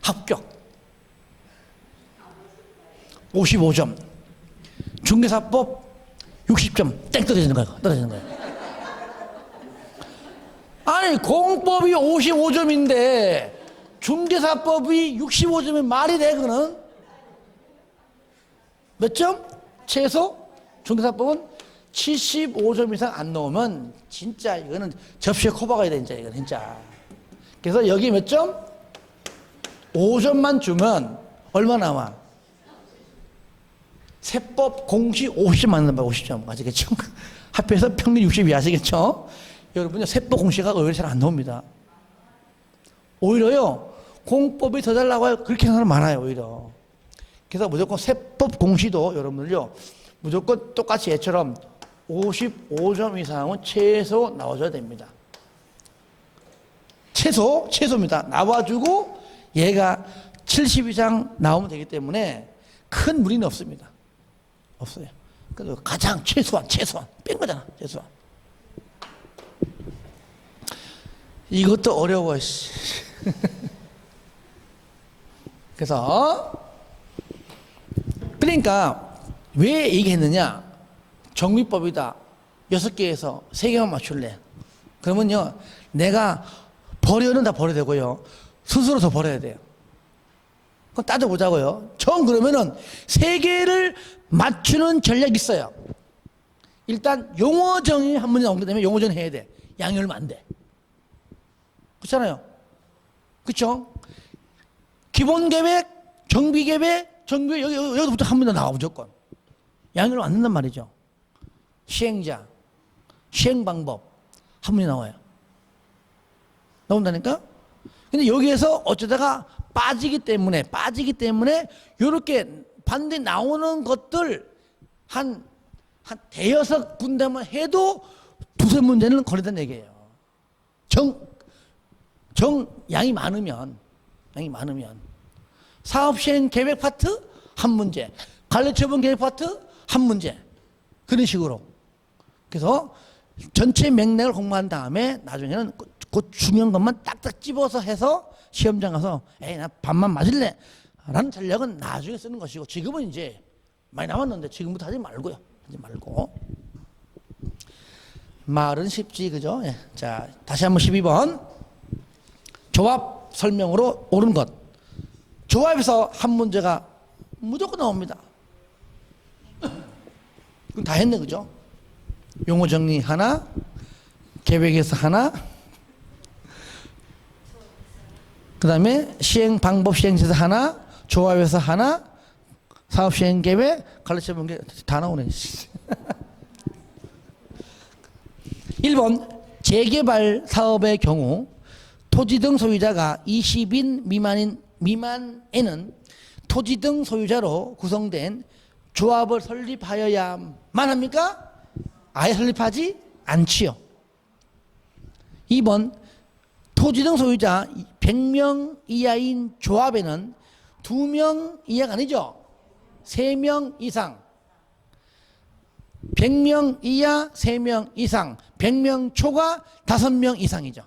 합격. 55점. 중개사법 60점. 땡 떨어지는 거야. 아니, 공법이 55점인데 중개사법이 65점이 말이 돼, 그거는? 몇 점? 최소? 중개사법은 75점 이상 안 넣으면 진짜 이거는 접시에 코 박아야 돼, 이건 진짜. 그래서 여기 몇 점? 5점만 주면 얼마 나와? 세법 공시 50점 맞는 거야. 50점 아시겠죠? 합해서 평균 60이 아시겠죠? 여러분요, 세법 공시가 오히려 잘 안 나옵니다. 오히려요, 공법이 더 잘 나와요. 그렇게 하는 사람 많아요, 오히려. 그래서 무조건 세법 공시도 여러분들요, 무조건 똑같이 얘처럼 55점 이상은 최소 나와줘야 됩니다. 최소입니다. 나와주고 얘가 70 이상 나오면 되기 때문에 큰 무리는 없습니다. 없어요. 그래서 가장 최소한 뺀 거잖아. 최소한. 이것도 어려워. 그래서 그러니까 왜 얘기했느냐? 정비법이다. 6개에서 3개만 맞출래. 그러면요, 내가 버려는 다 버려야 되고요, 스스로 더 버려야 돼요. 그럼 따져보자고요. 그러면은 3개를 맞추는 전략이 있어요. 일단 용어 정의 한 문제 나오게 되면 용어 정의 해야 돼. 양이 얼마 안 돼. 그렇잖아요. 그렇죠? 기본 계획, 정비 계획, 여기부터 한 문제 나와 무조건. 양이 얼마 안 된단 말이죠. 시행자, 시행 방법 한 문제 나와요. 나온다니까? 근데 여기에서 어쩌다가 빠지기 때문에 이렇게 반대 나오는 것들 한 대여섯 군데만 해도 두세 문제는 걸린다는 얘기예요. 양이 많으면 사업 시행 계획 파트 한 문제, 관리처분 계획 파트 한 문제, 그런 식으로. 그래서 전체 맥락을 공부한 다음에 나중에는 그 중요한 것만 딱딱 집어서 해서 시험장 가서 나 반만 맞을래 라는 전략은 나중에 쓰는 것이고, 지금은 이제 많이 남았는데 지금부터 하지 말고요. 말은 쉽지, 그죠? 예. 자, 다시 한번 12번 조합 설명으로 옳은 것. 조합에서 한 문제가 무조건 나옵니다. 그럼 다 했네, 그죠? 용어 정리 하나, 계획에서 하나, 그 다음에 시행 방법 시행에서 하나, 조합에서 하나, 사업 시행 계획, 가르쳐 본 게 다 나오네. 1번 재개발 사업의 경우 토지 등 소유자가 20인 미만에는 토지 등 소유자로 구성된 조합을 설립하여야만 합니까? 아예 설립하지 않지요. 2번 토지 등 소유자 100명 이하인 조합에는 2명 이하가 아니죠. 3명 이상. 100명 이하 3명 이상, 100명 초과 5명 이상이죠.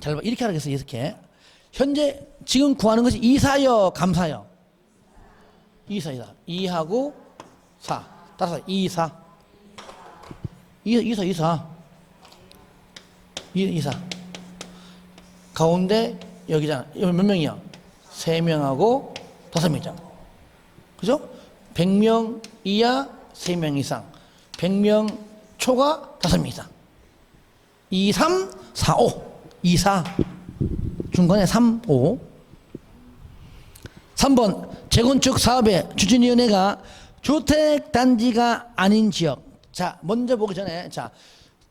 잘 봐. 이렇게 하겠어요. 이렇게. 현재 지금 구하는 것이 이사요, 감사요. 이사이다. 2하고 4. 따라서 2, 4. 2, 4, 2, 4. 2, 4. 가운데 여기잖아. 여기 몇 명이야? 3명하고 5명이잖아. 그죠? 100명 이하 3명 이상. 100명 초과 5명 이상. 2, 3, 4, 5. 2, 4. 중간에 3, 5. 3번 재건축 사업의 추진위원회가 주택단지가 아닌 지역. 자, 먼저 보기 전에, 자,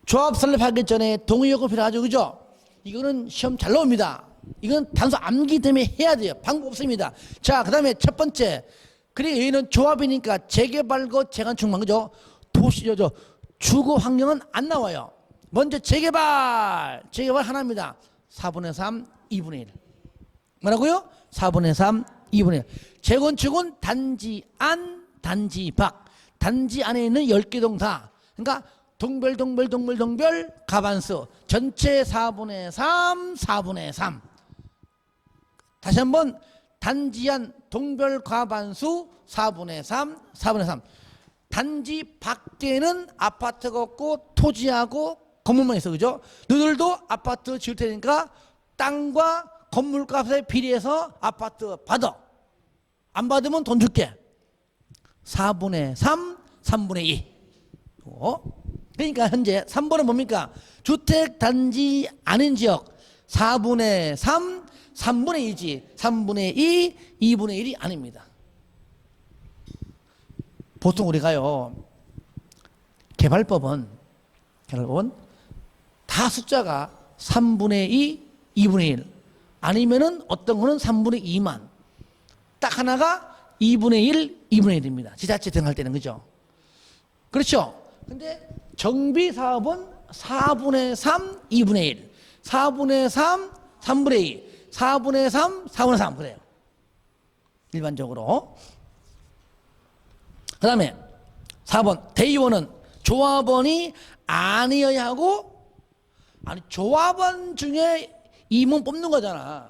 조합 설립하기 전에 동의요구 필요하죠. 그죠? 이거는 시험 잘 나옵니다. 이건 단순 암기 때문에 해야 돼요. 방법 없습니다. 자, 그 다음에 첫 번째. 그리고 여기는 조합이니까 재개발과 재건축만, 그죠? 주거 환경은 안 나와요. 먼저 재개발 하나입니다. 4분의 3, 2분의 1. 뭐라고요? 4분의 3, 2분의 1. 재건축은 단지 안, 단지 밖. 단지 안에 있는 10개 동사. 그러니까 동별 가반수. 전체 4분의 3, 4분의 3. 다시 한번 단지 안 동별 가반수 4분의 3, 4분의 3. 단지 밖에는 아파트가 없고 토지하고 건물만 있어. 그죠? 너희들도 아파트 지을 테니까 땅과 건물값에 비례해서 아파트 받아. 안 받으면 돈 줄게. 4분의 3, 3분의 2. 그러니까 현재 3번은 뭡니까? 주택단지 아닌 지역 4분의 3, 3분의 2지. 3분의 2, 2분의 1이 아닙니다. 보통 우리가요, 개발법은 다 숫자가 3분의 2, 2분의 1 아니면은 어떤 거는 3분의 2만, 딱 하나가 2분의 1, 2분의 1입니다. 지자체 등할 때는. 그죠? 그렇죠? 근데 정비 사업은 4분의 3, 2분의 1, 4분의 3, 3분의 2, 4분의 3, 4분의 3 그래요. 일반적으로. 그 다음에 4번 대의원은 조합원이 아니어야 하고, 아니 조합원 중에 임원 뽑는 거잖아.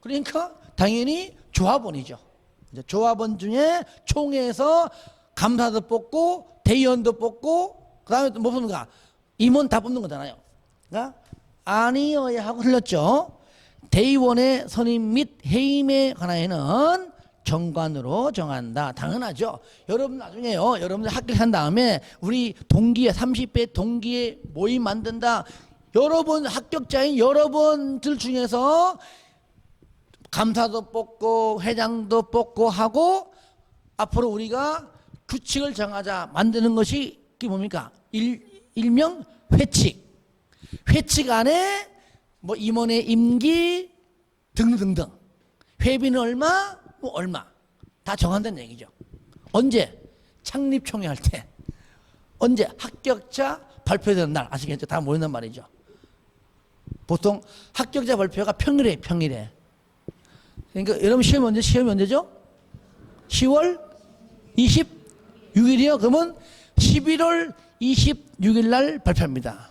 그러니까 당연히 조합원이죠. 조합원 중에 총회에서 감사도 뽑고 대의원도 뽑고 그 다음에 또 뭐 뽑는가? 임원 다 뽑는 거잖아요. 그러니까 아니어야 하고 흘렸죠. 대의원의 선임 및 해임에 관하여는 정관으로 정한다. 당연하죠. 여러분 나중에요, 여러분들 합격한 다음에 우리 동기에 30배 동기에 모임 만든다. 여러분 합격자인 여러분들 중에서 감사도 뽑고 회장도 뽑고 하고 앞으로 우리가 규칙을 정하자 만드는 것이 그게 뭡니까? 일명 회칙. 회칙 안에 뭐 임원의 임기 등등등. 회비는 얼마? 뭐 얼마. 다 정한다는 얘기죠. 언제? 창립총회 할 때. 언제? 합격자 발표되는 날. 아시겠죠? 다 모인단 말이죠. 보통 합격자 발표가 평일에. 그러니까 여러분 시험이 언제죠? 10월 26일이요. 그러면 11월 26일 날 발표합니다.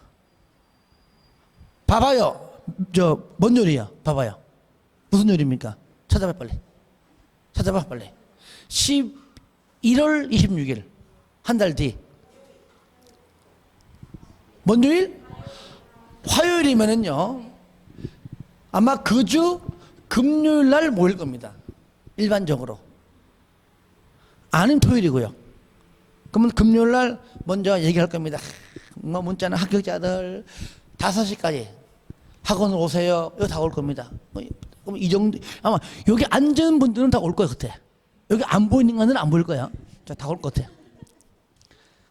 봐봐요. 뭔 요리야? 봐봐요. 무슨 요리입니까? 찾아봐 빨리. 11월 26일 한 달 뒤. 뭔 요일? 화요일이면은요 아마 그 주 금요일 날 모일 겁니다. 일반적으로. 아니면 토요일이고요. 그러면 금요일 날 먼저 얘기할 겁니다. 뭐 문자는 합격자들 5시까지 학원 오세요. 여기 다 올 겁니다. 그럼 이 정도, 아마 여기 앉은 분들은 다 올 거예요, 그때. 여기 안 보이는 분들은 안 보일 거예요. 다 올 것 같아요.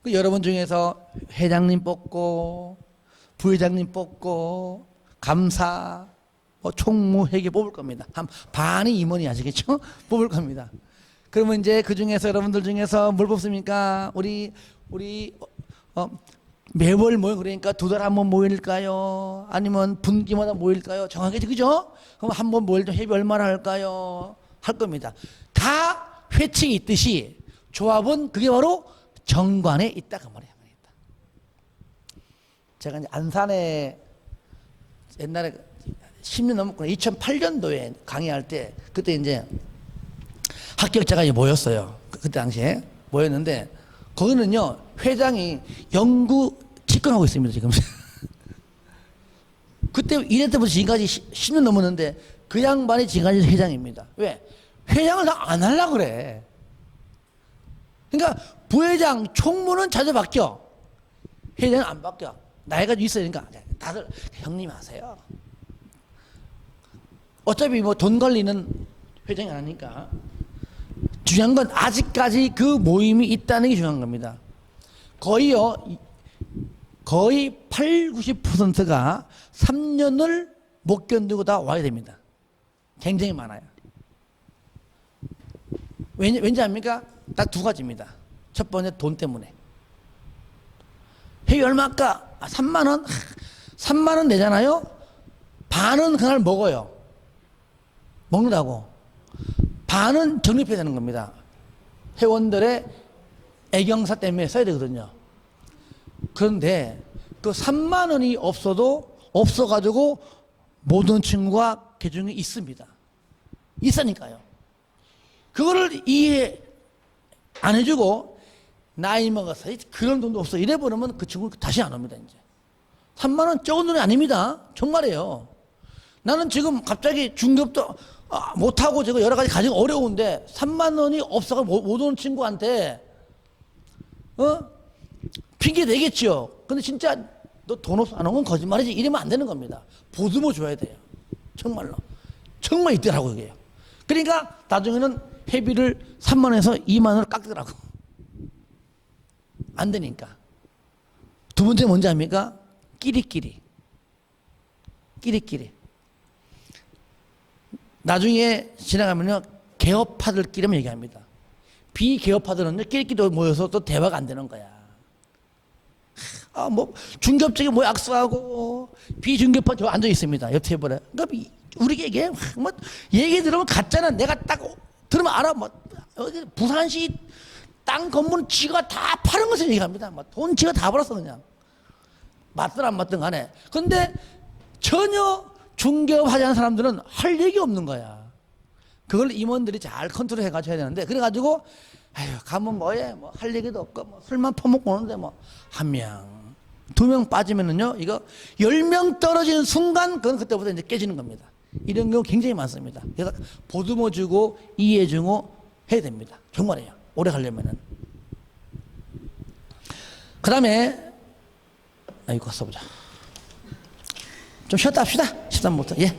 그 여러분 중에서 회장님 뽑고, 부회장님 뽑고, 감사, 총무, 회계 뽑을 겁니다. 한 반이 임원이 아시겠죠? 뽑을 겁니다. 그러면 이제 그 중에서 여러분들 중에서 뭘 뽑습니까? 우리 매월 모여 그러니까 2달에 한 번 모일까요? 아니면 분기마다 모일까요? 정하겠죠, 그죠? 그럼 한 번 모일 때 회비 얼마나 할까요? 할 겁니다. 다 회칙이 있듯이 조합은 그게 바로 정관에 있다 그 말이야. 제가 이제 안산에 옛날에 10년 넘었구나. 2008년도에 강의할 때 그때 이제 합격자가 모였어요. 그때 당시에 모였는데 거기는요 회장이 영구 집권하고 있습니다 지금. 그때 이래 때부터 지금까지 10년 넘었는데 그 양반이 지금까지 회장입니다. 왜? 회장을 다 안 하려고 그래. 그러니까 부회장, 총무는 자주 바뀌어. 회장은 안 바뀌어. 나이가 있으니까 다들 형님 하세요. 어차피 뭐 돈 관리는 회장이 안 하니까. 중요한 건 아직까지 그 모임이 있다는 게 중요한 겁니다. 거의 8, 90%가 3년을 못 견디고 다 와야 됩니다. 굉장히 많아요. 왠지 압니까? 딱 두 가지입니다. 첫 번째 돈 때문에. 회비 얼마 아까? 3만 원? 3만 원 내잖아요? 반은 그날 먹어요. 먹는다고. 반은 적립해야 되는 겁니다. 회원들의 애경사 때문에 써야 되거든요. 그런데 그 3만 원이 없어가지고 모든 친구가 계중에 있습니다. 있으니까요. 그거를 이해 안 해주고 나이 먹어서 그런 돈도 없어 이래 버리면 그 친구 다시 안 옵니다. 이제 3만 원 적은 돈이 아닙니다. 정말이에요. 나는 지금 갑자기 중급도 못하고 지금 여러 가지 가지고 어려운데 3만 원이 없어가 못 오는 친구한테 핑계 내겠지요. 근데 진짜 너 돈 없어 안 온 건 거짓말이지 이러면 안 되는 겁니다. 보듬어 줘야 돼요. 정말로. 정말 있더라고 이게요. 그러니까 나중에는 회비를 3만 원에서 2만 원을 깎더라고. 안 되니까. 두 번째 뭔지 압니까? 끼리끼리. 나중에 지나가면요 개업파들끼리만 얘기합니다. 비개업파들은요 끼리끼리 모여서 또 대화가 안 되는 거야. 뭐 중개업적이 뭐 악수하고 비중개업파 저 앉아 있습니다. 옆 테이블에. 그러니까 우리에게 뭐 얘기 들으면 가짜는 내가 딱 들으면 알아. 뭐 부산시 땅 건물 지가 다 파는 것을 얘기합니다. 뭐 돈 지가 다 벌었어 그냥. 맞든 안 맞든 간에. 근데 전혀 중개업 하지 않은 사람들은 할 얘기 없는 거야. 그걸 임원들이 잘 컨트롤 해가지고 해야 되는데 그래가지고 아유 가면 뭐해 뭐 할 얘기도 없고 뭐 술만 퍼먹고 오는데 뭐 한 명, 두 명 빠지면은요 이거 10명 떨어지는 순간 그건 그때부터 이제 깨지는 겁니다. 이런 경우 굉장히 많습니다. 그래서 보듬어주고 이해해주고 해야 됩니다. 정말이에요. 오래 가려면은. 그 다음에 이거 써보자. 좀 쉬었다 합시다. 13부터. 예.